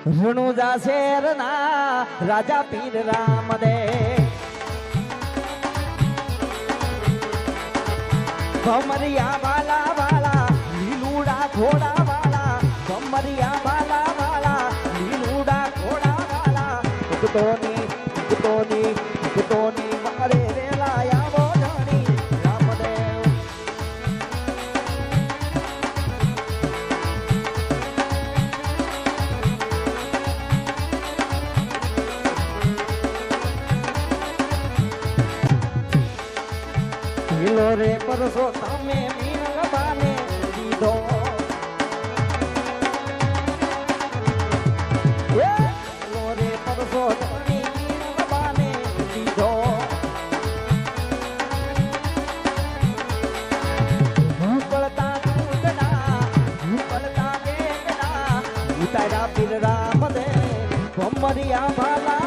રણુજા શેરના રાજા પીર રામદેવ ભમરિયા વાલા વાલા લીલુડા ઘોડા વાલા ભમરિયા વાલા વાલા લીલુડા ઘોડા વાલા ભક્તોની મારે વેલા આવો ધણી રામદેવ લો રે પરસો તમે મીણબાને દીધો લો રે પરસો તમે મીણબાને દીધો ભૂકળતા દૂધના ભૂકળતા બેગના ઉતાર્યા પીર રામદેવ ભમરિયા ભાલા